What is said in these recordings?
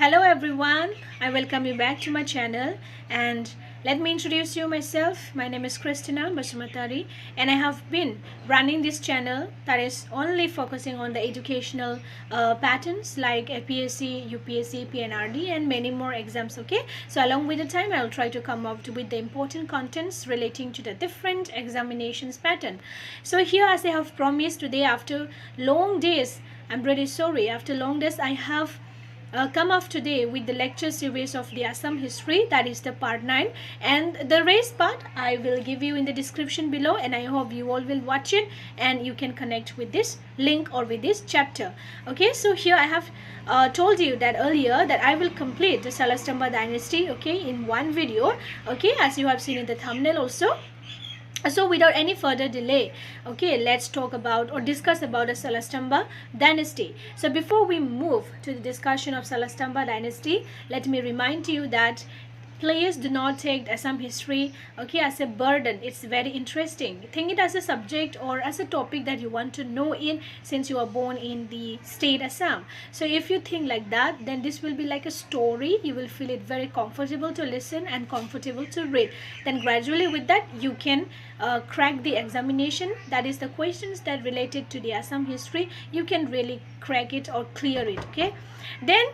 Hello everyone, I welcome you back to my channel and let me introduce you myself. My name is Christina Basumatary and I have been running this channel that is only focusing on the educational patterns like APSC, UPSC, PNRD and many more exams. Okay, so along with the time I will try to come up with the important contents relating to the different examinations pattern. So here, as I have promised today, after long days, I'm really sorry, after long days I have come up today with the lecture series of the Assam history, that is the part 9, and the rest part I will give you in the description below, and I hope you all will watch it and you can connect with this link or with this chapter. Okay, so here I have told you that earlier that I will complete the Salasthamba dynasty, okay, in one video, okay, as you have seen in the thumbnail also. So without any further delay, okay, let's talk about or discuss about the Salasthamba dynasty. So before we move to the discussion of Salasthamba dynasty, let me remind you that please do not take Assam history, okay, as a burden. It's very interesting. Think it as a subject or as a topic that you want to know in, since you are born in the state Assam. So if you think like that, then this will be like a story. You will feel it very comfortable to listen and comfortable to read. Then gradually with that you can crack the examination. That is the questions that related to the Assam history. You can really crack it or clear it. Okay, then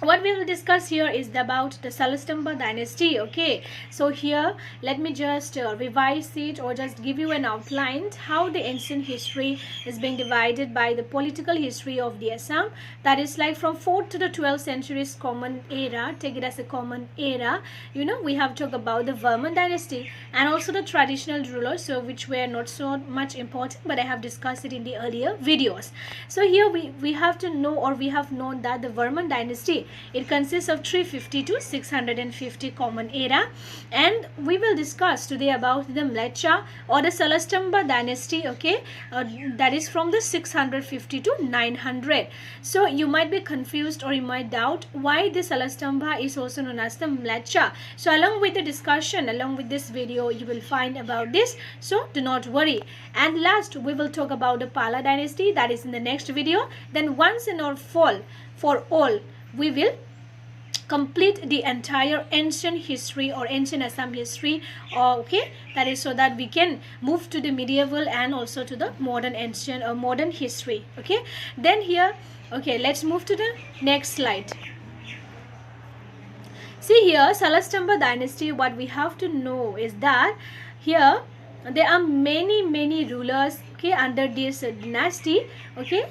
what we will discuss here is about the Salasthamba dynasty. Okay, so here let me just revise it or just give you an outline how the ancient history is being divided by the political history of the Assam. That is like from 4th to the 12th centuries common era. Take it as a common era. You know, we have talked about the Varman dynasty and also the traditional rulers, so which were not so much important, but I have discussed it in the earlier videos. So here we have to know, or we have known, that the Varman dynasty, it consists of 350 to 650 common era, and we will discuss today about the Mlecha or the Salasthamba dynasty. Okay, that is from the 650 to 900. So you might be confused or you might doubt why the Salasthamba is also known as the Mlecha. So along with the discussion, along with this video, you will find about this, so do not worry. And last we will talk about the Pala dynasty, that is in the next video. Then once and for all we will complete the entire ancient history or ancient Assam history. Okay, that is so that we can move to the medieval and also to the modern ancient or modern history. Okay, then here, okay, let's move to the next slide. See here, Salasthamba dynasty, what we have to know is that here there are many rulers, okay, under this dynasty. Okay,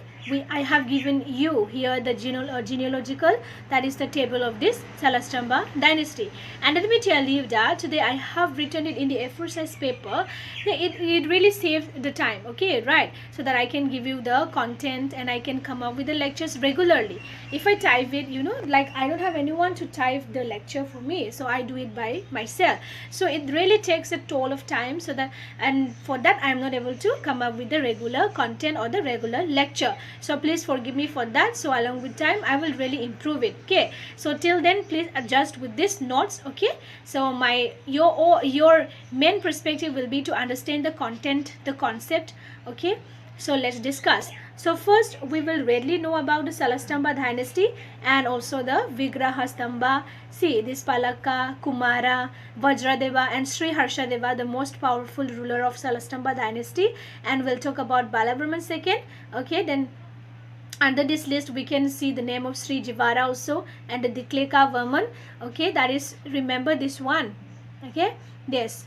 I have given you here the genealogical, that is the table of this Salasthamba dynasty. And let me tell you that today I have written it in the A4 size paper. It really saved the time, okay, right, so that I can give you the content and I can come up with the lectures regularly. If I type it, you know, like I don't have anyone to type the lecture for me, so I do it by myself. So it really takes a toll of time, so that, and for that I am not able to come up with the regular content or the regular lecture. So please forgive me for that. So along with time I will really improve it. Okay, so till then please adjust with these notes. Okay, so your main perspective will be to understand the content, the concept. Okay, so let's discuss. So first we will readily know about the Salasthamba dynasty and also the Vigrahastamba. See, this Palaka, Kumara, Vajradeva and Sri Harshadeva, the most powerful ruler of Salasthamba dynasty, and we'll talk about Balavarman second. Okay, then under this list we can see the name of Sri Jivara also and the Dikleka Varman. Okay, that is, remember this one. Okay, yes,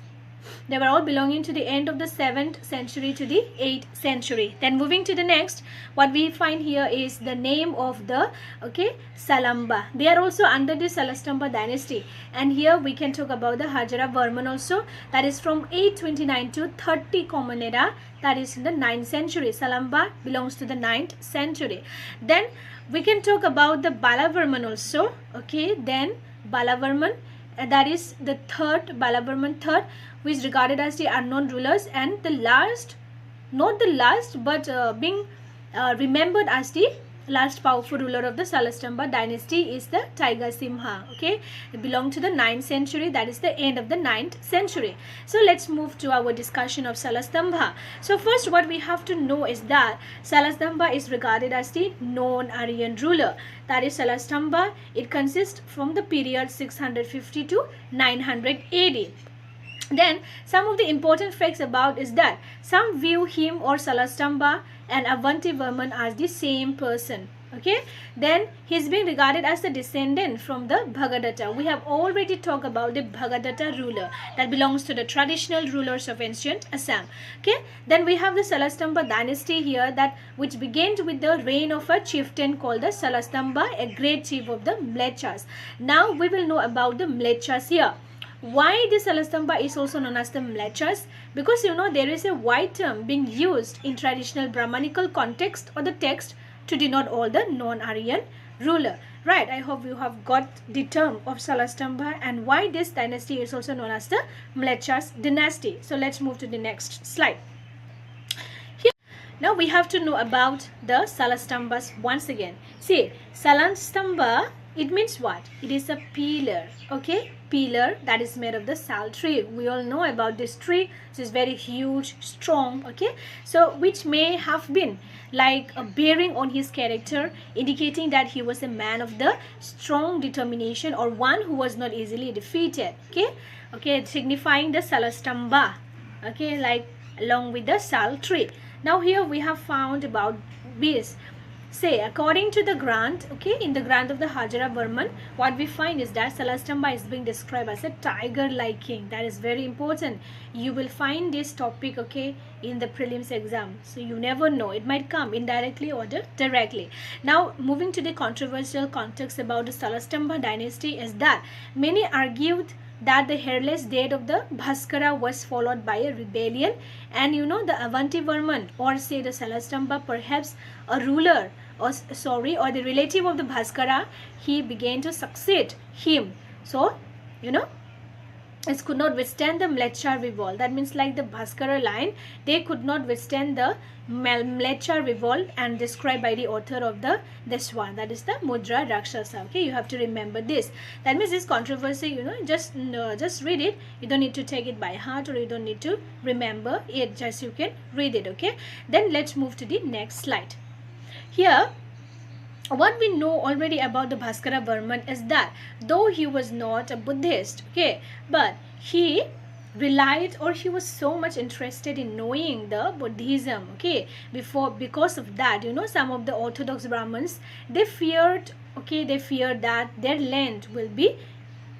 they were all belonging to the end of the 7th century to the 8th century. Then moving to the next, what we find here is the name of the, okay, Salamba. They are also under the Salasthamba dynasty, and here we can talk about the Hajaravarman also, that is from 829 to 30 common era, that is in the 9th century. Salamba belongs to the 9th century. Then we can talk about the Balavarman also. Okay, then Balavarman, that is the third, Balavarman III, who is regarded as the unknown rulers and the last, not the last, but being remembered as the last powerful ruler of the Salasthamba dynasty is the Tiger Simha. Okay, it belonged to the 9th century. That is the end of the 9th century. So let's move to our discussion of Salasthamba. So first, what we have to know is that Salasthamba is regarded as the non-Aryan ruler. That is Salasthamba. It consists from the period 650 to 900 AD. Then some of the important facts about is that some view him or Salasthamba and Avantivarman as the same person. Okay, then he's being regarded as the descendant from the Bhagadatta. We have already talked about the Bhagadatta ruler that belongs to the traditional rulers of ancient Assam. Okay, then we have the Salasthamba dynasty here, that which began with the reign of a chieftain called the Salasthamba, a great chief of the Mlechas. Now we will know about the Mlechas here. Why the Salasthamba is also known as the Mlechas? Because there is a wide term being used in traditional Brahmanical context or the text to denote all the non-Aryan ruler. Right, I hope you have got the term of Salasthamba and why this dynasty is also known as the Mlechas dynasty. So let's move to the next slide. Here, now we have to know about the Salasthambas once again. See, Salasthamba, it means what? It is a pillar. Okay, pillar that is made of the sal tree. We all know about this tree. It is very huge, strong. Okay, so which may have been like a bearing on his character, indicating that he was a man of the strong determination or one who was not easily defeated. Okay, signifying the Salasthamba. Okay, like along with the sal tree. Now here we have found about this. Say, according to the grant, okay, in the grant of the Hajaravarman, what we find is that Salasthamba is being described as a tiger-like king. That is very important. You will find this topic, okay, in the prelims exam. So you never know. It might come indirectly or directly. Now, moving to the controversial context about the Salasthamba dynasty is that many argued that the hairless death of the Bhaskara was followed by a rebellion, and the Avantivarman, or say the Salasthamba, perhaps a ruler or the relative of the Bhaskara, he began to succeed him. So it could not withstand the Mlecha revolt. That means like the Bhaskara line, they could not withstand the Mlecha revolt, and described by the author of this one, that is the Mudra Rakshasa. Okay, you have to remember this. That means this controversy, just read it. You don't need to take it by heart, or you don't need to remember it. Just you can read it. Okay, then let's move to the next slide. Here, what we know already about the Bhaskaravarman is that though he was not a Buddhist, okay, but he relied, or he was so much interested in knowing the Buddhism, okay, because of that, some of the Orthodox Brahmins, they feared that their land will be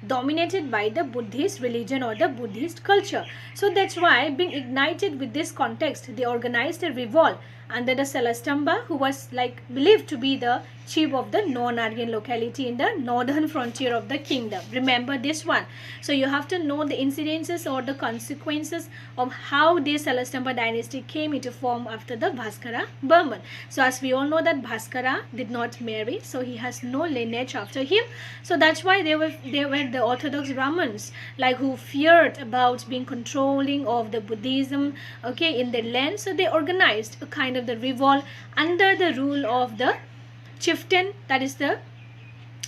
dominated by the Buddhist religion or the Buddhist culture. So that's why, being ignited with this context, they organized a revolt under the Salasthamba, who was believed to be the chief of the non-Aryan locality in the northern frontier of the kingdom. Remember this one. So you have to know the incidences or the consequences of how this Salasthamba dynasty came into form after the Bhaskaravarman. So as we all know that Bhaskara did not marry, so he has no lineage after him. So that's why they were the Orthodox Brahmins, who feared about being controlling of the Buddhism, okay, in their land. So they organized a kind of the revolt under the rule of the chieftain, that is the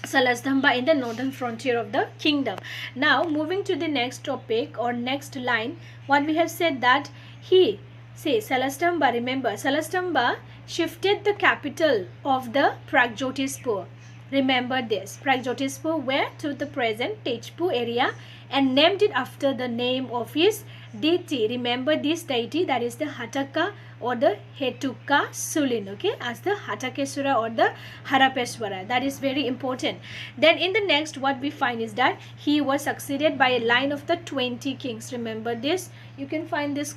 Salasthamba, in the northern frontier of the kingdom. Now moving to the next topic or next line, what we have said that Salasthamba, remember Salasthamba shifted the capital of the Pragjyotispur. Remember this, Pragjyotispur, where to the present Tejpur area, and named it after the name of his deity. Remember this deity, that is the Hataka or the Hetuka Sulin, okay, as the Hatakeswara or the Harapeswara. That is very important. Then in the next, what we find is that he was succeeded by a line of the 20 kings. Remember this. You can find this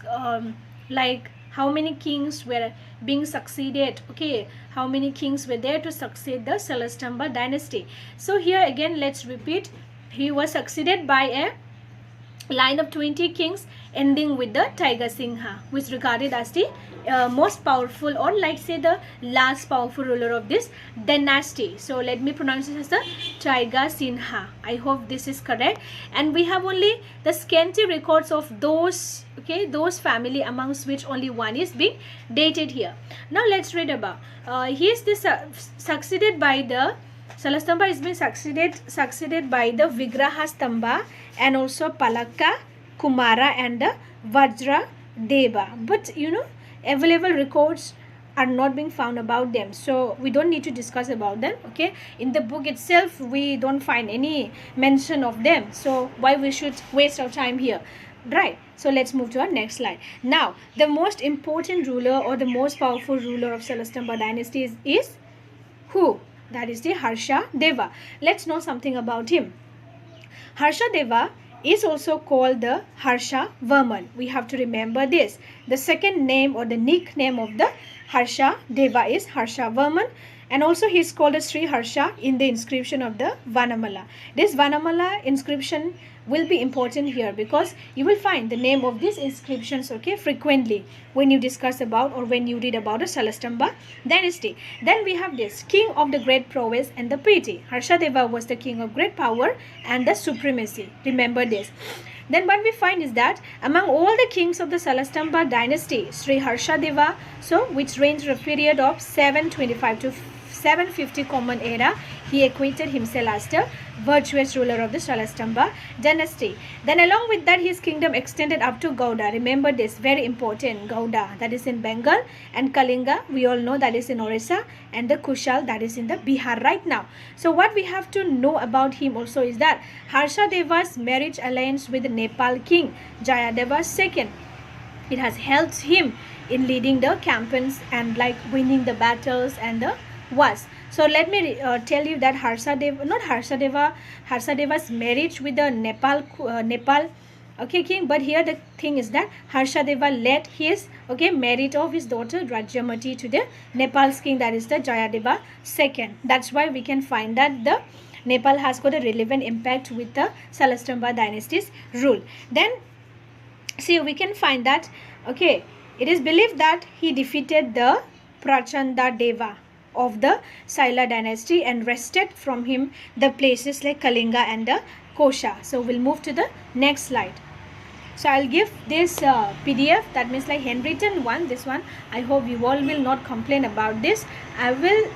how many kings were being succeeded, okay, how many kings were there to succeed the Salasthamba dynasty. So here again, let's repeat, he was succeeded by a line of 20 kings ending with the Tiger Singha, who is regarded as the most powerful, or like say the last powerful ruler of this dynasty. So let me pronounce it as the Tiger Singha. I hope this is correct. And we have only the scanty records of those, okay, those family, amongst which only one is being dated here. Now let's read about. He is this succeeded by the Salasthamba is being succeeded by the Vigrahastamba and also Palaka, Kumara and the Vajra Deva. But you know, available records are not being found about them, so we don't need to discuss about them. Okay, in the book itself we don't find any mention of them, so why we should waste our time here, right? So let's move to our next slide. Now the most important ruler or the most powerful ruler of Salasthamba dynasty is who? That is the Harsha Deva. Let's know something about him. Harsha Deva is also called the Harsha Varman. We have to remember this. The second name or the nickname of the Harsha Deva is Harsha Varman, and also he is called as Sri Harsha in the inscription of the Vanamala. This Vanamala inscription will be important here because you will find the name of these inscriptions, okay, frequently when you discuss about or when you read about the Salasthamba dynasty. Then we have this king of the great prowess and the piety. Harsha Deva was the king of great power and the supremacy. Remember this. Then what we find is that among all the kings of the Salasthamba dynasty, Sri Harsha Deva, so which reigned for a period of 725 to 750 Common Era, he acquitted himself as the virtuous ruler of the Salasthamba dynasty. Then along with that, his kingdom extended up to Gauda. Remember this, very important, Gauda, that is in Bengal, and Kalinga, we all know, that is in Orissa, and the Kushal, that is in the Bihar right now. So what we have to know about him also is that Harsha Deva's marriage alliance with the Nepal king Jayadeva II, it has helped him in leading the campaigns and like winning the battles and the wars. So let me tell you that Harsha Deva's marriage with the Nepal okay king, but here the thing is that Harsha Deva led his marriage of his daughter Basumatary to the Nepal's king, that is the Jayadeva II. That's why we can find that the Nepal has got a relevant impact with the Salasthamba dynasty's rule. Then see, we can find that it is believed that he defeated the Prachanda Deva of the Saila dynasty and wrested from him the places like Kalinga and the Kosha. So we'll move to the next slide. So I'll give this PDF, that means like handwritten one, this one. I hope you all will not complain about this. I will,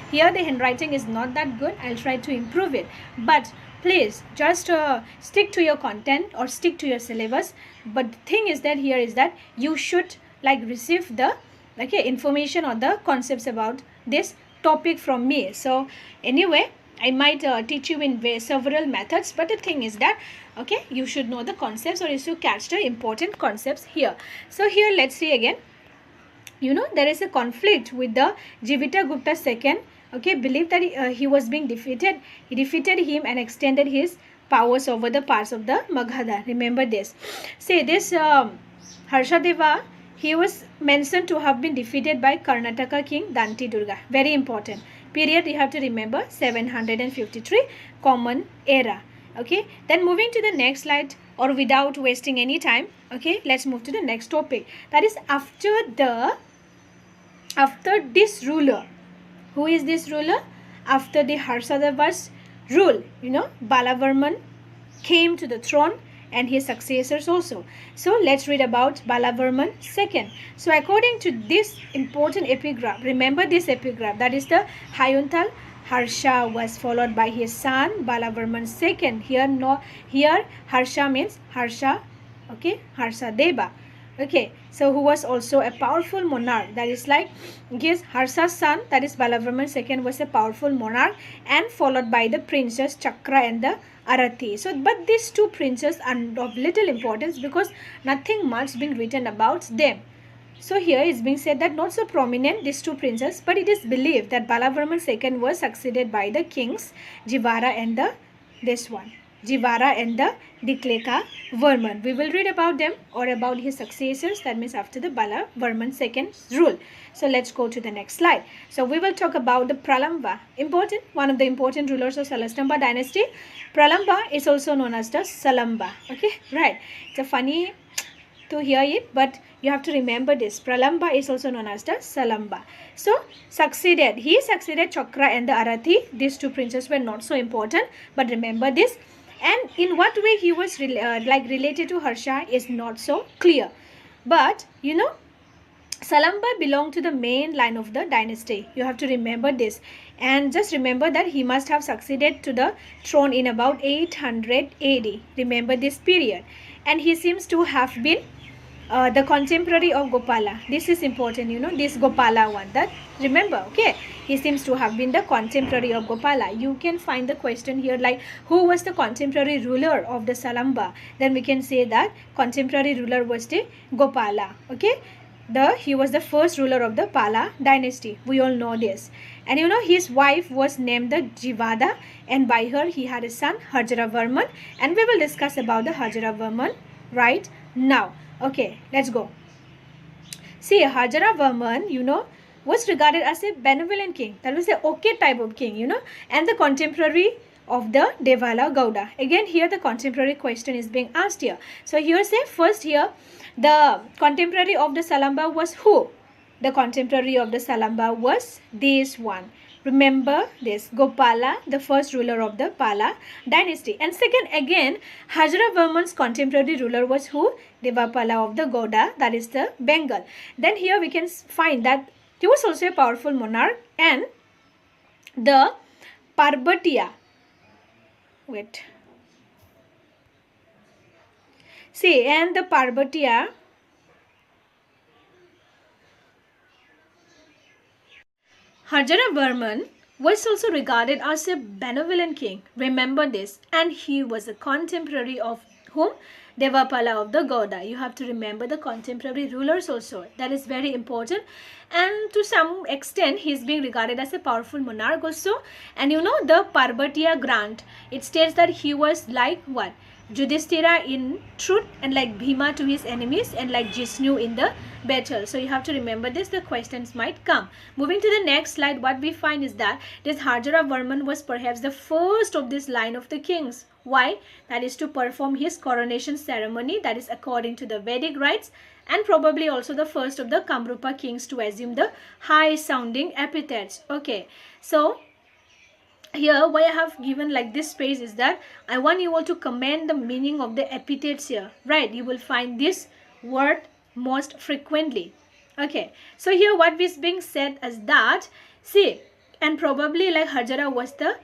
here the handwriting is not that good. I'll try to improve it. But please just stick to your content or stick to your syllabus. But the thing is that here is that you should like receive the information or the concepts about this topic from me. So anyway, I might teach you in several methods, but the thing is that you should know the concepts or you should catch the important concepts here. So here let's see again, you know, there is a conflict with the Jivita Gupta II. Believed that he was being defeated. He defeated him and extended his powers over the parts of the Magadha. Remember this. Say this Harsha Deva, he was mentioned to have been defeated by Karnataka king Danti Durga. Very important. Period you have to remember, 753 Common Era. Then moving to the next slide, or without wasting any time, let's move to the next topic. That is after this ruler. Who is this ruler? After the Harsha Deva's rule, you know, Balavarman came to the throne and his successors also. So let's read about Balavarman II. So according to this important epigraph, remember this epigraph, that is the Hayuntal Harsha was followed by his son Balavarman II. Here Harsha means Harsha, Harsha Deva. So who was also a powerful monarch, that is like Harsha's son, that is Balavarman II, was a powerful monarch, and followed by the princes Chakra and the Arathi. So but these two princes are of little importance because nothing much being written about them. So here is being said that not so prominent these two princes, but it is believed that Balavarman II was succeeded by the kings Jivara and this one Jivara and the Dikleka-Varman. We will read about them or about his successors, that means after the Bala-Varman II's rule. So let's go to the next slide. So we will talk about the Pralamba. Important, one of the important rulers of Salasthamba dynasty. Pralamba is also known as the Salamba. Okay, right. It's a funny to hear it, but you have to remember this. Pralamba is also known as the Salamba. So he succeeded Chakra and the Arathi. These two princes were not so important, but remember this. And in what way he was related to Harsha is not so clear. But you know, Salamba belonged to the main line of the dynasty. You have to remember this. And just remember that he must have succeeded to the throne in about 800 AD. Remember this period. And he seems to have been the contemporary of Gopala. This is important, you know, this Gopala one. That remember, okay? He seems to have been the contemporary of Gopala. You can find the question here like, who was the contemporary ruler of the Salamba? Then we can say that contemporary ruler was the Gopala, okay? He was the first ruler of the Pala dynasty. We all know this. And you know, his wife was named the Jivada, and by her he had a son, Harjaravarman. And we will discuss about the Harjaravarman right now. Okay, let's go. See, Harjaravarman, you know, was regarded as a benevolent king. That was the okay type of king, you know, and the contemporary of the Devala Gowda. Again, here the contemporary question is being asked here. So here say first here, the contemporary of the Salamba was who? The contemporary of the Salamba was this one. Remember this, Gopala, the first ruler of the Pala dynasty. And second, again, Harjaravarman's contemporary ruler was who? Devapala of the Gowda, that is the Bengal. Then here we can find that he was also a powerful monarch, and the Parbatia. Wait. See, and the Parbatia Harjaravarman was also regarded as a benevolent king. Remember this. And he was a contemporary of whom? Devapala of the Gowda. You have to remember the contemporary rulers also. That is very important. And to some extent, he is being regarded as a powerful monarch also. And you know, the Parbatia grant, it states that he was like what? Yudhishthira in truth, and like Bhima to his enemies, and like Jishnu in the battle. So you have to remember this, the questions might come. Moving to the next slide, what we find is that this Harjaravarman was perhaps the first of this line of the kings. Why? That is to perform his coronation ceremony, that is according to the Vedic rites, and probably also the first of the Kamrupa kings to assume the high sounding epithets. Okay, so here why I have given like this space is that I want you all to comment the meaning of the epithets here, right? You will find this word most frequently. Okay, so here what is being said is that, see, and probably like Harjara was the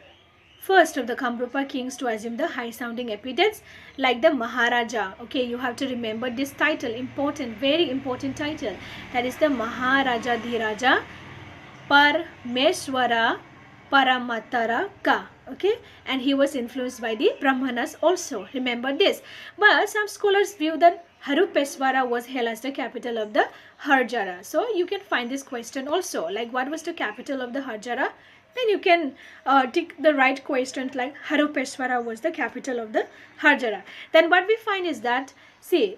first of the Kamrupa kings to assume the high sounding epithets like the Maharaja. Okay, you have to remember this title, important, very important title, that is the Maharaja Dhiraja Parmeshwara Paramataraka. Okay, and he was influenced by the Brahmanas also. Remember this. But some scholars view that Harupeswara was held as the capital of the Harjara. So you can find this question also, like what was the capital of the Harjara? Then you can tick the right question like Harupeswara was the capital of the Harjara. Then what we find is that, see,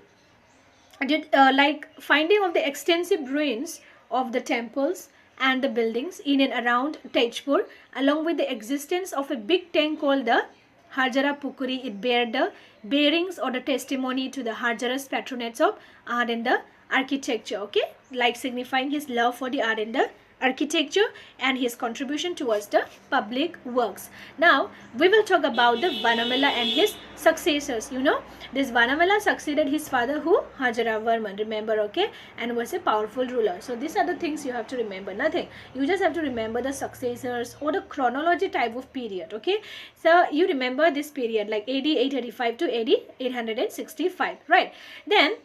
like finding of the extensive ruins of the temples and the buildings in and around Tejpur, along with the existence of a big tank called the Harjara Pukuri, it bear the bearings or the testimony to the Harjara's patronage of art and the architecture. Okay, like signifying his love for the art and the architecture and his contribution towards the public works. Now we will talk about the Vanamala and his successors. You know, this Vanamala succeeded his father who? Harjaravarman, remember, okay, and was a powerful ruler. So these are the things you have to remember, nothing. You just have to remember the successors or the chronology type of period, okay. So you remember this period like AD 885 to AD 865, right? Then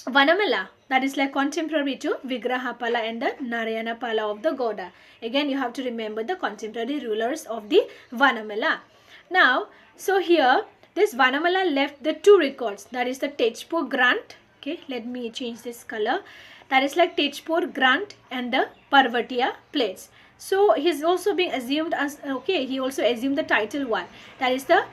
Vanamala, that is like contemporary to Vigrahapala and the Narayanapala of the Gowda. Again, you have to remember the contemporary rulers of the Vanamala. Now, so here, this Vanamala left the two records, that is the Tejpur grant. Okay, let me change this color. That is like Tejpur grant and the Parvatia plates. So, he is also being assumed as, okay, he also assumed the title one. That is the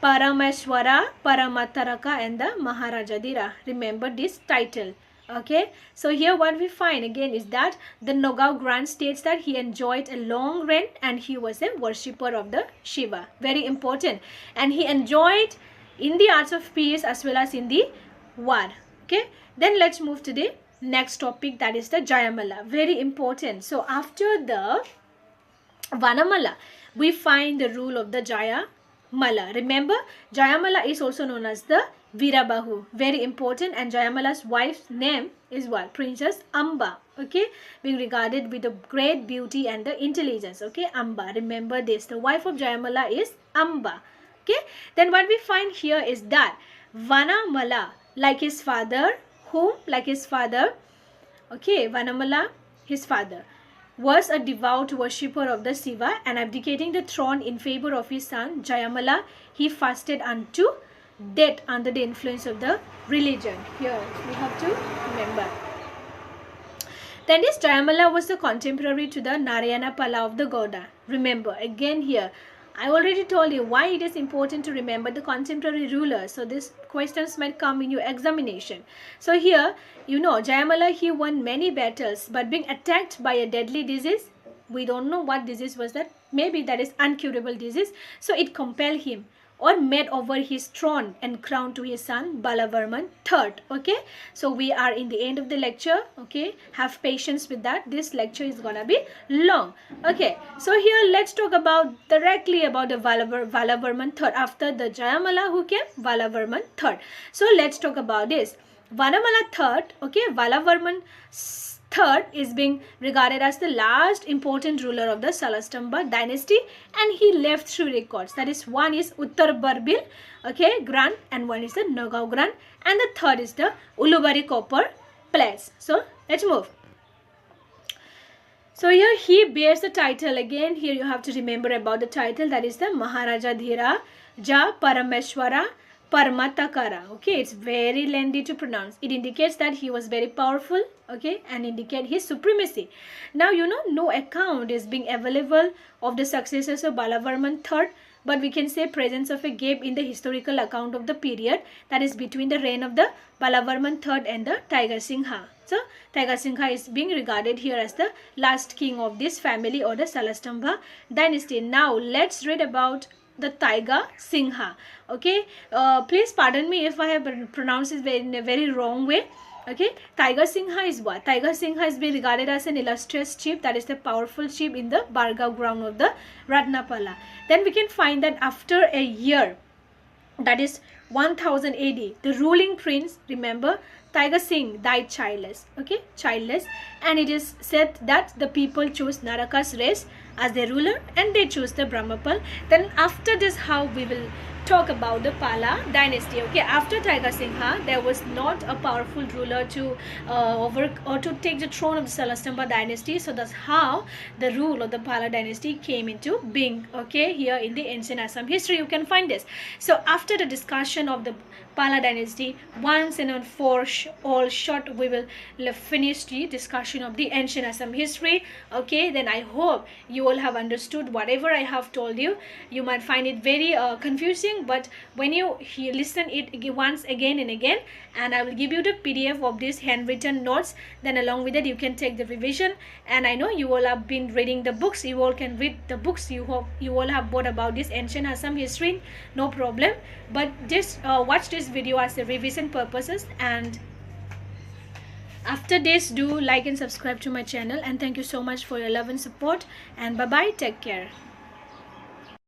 Parameshwara, Paramataraka and the Maharajadira. Remember this title. Okay, so here what we find again is that the Nogao Grant states that he enjoyed a long reign and he was a worshipper of the Shiva. Very important. And he enjoyed in the arts of peace as well as in the war. Okay, then let's move to the next topic, that is the Jayamala. Very important. So after the Vanamala, we find the rule of the Jayamala. Remember, Jayamala is also known as the Veerabahu. Very important. And Jayamala's wife's name is what? Princess Amba. Okay, being regarded with the great beauty and the intelligence. Okay, Amba. Remember this. The wife of Jayamala is Amba. Okay, then what we find here is that Vanamala, like his father, whom? Like his father. Okay, Vanamala, his father, was a devout worshipper of the Shiva, and abdicating the throne in favor of his son Jayamala, he fasted unto death under the influence of the religion. Here we have to remember. Then this Jayamala was the contemporary to the Narayana Pala of the Gauda. Remember again here, I already told you why it is important to remember the contemporary rulers. So these questions might come in your examination. So here, you know, Jayamala, he won many battles, but being attacked by a deadly disease, we don't know what disease was that. Maybe that is incurable disease. So it compelled him or made over his throne and crowned to his son Balavarman III. Okay, so we are in the end of the lecture. Okay, have patience with that. This lecture is gonna be long. Okay, so here let's talk about directly about the Balavarman III. After the Jayamala, who came? Balavarman III. So let's talk about this. Vanamala III, okay, Balavarman III is being regarded as the last important ruler of the Salasthamba dynasty, and he left 3 records. That is, one is Uttar Barbil, okay, grant, and one is the Nogao grant, and the third is the Ulubari copper plates. So let's move. So here he bears the title again. Here you have to remember about the title, that is the Maharaja Dhira Ja Parameshwara Parmatakara. Okay, it's very lengthy to pronounce. It indicates that he was very powerful, okay, and indicate his supremacy. Now, you know, no account is being available of the successors of Balavarman III, but we can say presence of a gap in the historical account of the period, that is between the reign of the Balavarman III and the Tiger Singha. So, Tiger Singha is being regarded here as the last king of this family or the Salasthamba dynasty. Now, let's read about the Tiger Singha. Okay, please pardon me if I have pronounced it in a very wrong way. Okay, Tiger Singha is what? Tiger Singha is being regarded as an illustrious chief, that is the powerful chief in the Bargaon ground of the Ratnapala. Then we can find that after a year, that is 1000 AD, the ruling prince, remember, Tiger Singh, died childless. Okay, childless, and it is said that the people chose Naraka's race as their ruler, and they chose the Brahmapal. Then after this, how we will talk about the Pala dynasty. Okay, after Tiger Singha, there was not a powerful ruler to to take the throne of the Salasthamba dynasty. So that's how the rule of the Pala dynasty came into being. Okay, here in the ancient Assam history you can find this. So after the discussion of the Pala dynasty, once and for all short, we will finish the discussion of the ancient Assam history. Okay, then I hope you all have understood whatever I have told you. You might find it very confusing, but when you listen it once again and again, and I will give you the PDF of these handwritten notes, then along with it you can take the revision. And I know you all have been reading the books, you all can read the books, you hope you all have bought about this ancient Assam history, no problem, but just watch this video as a revision purposes. And after this, do like and subscribe to my channel, and thank you so much for your love and support, and bye bye, take care.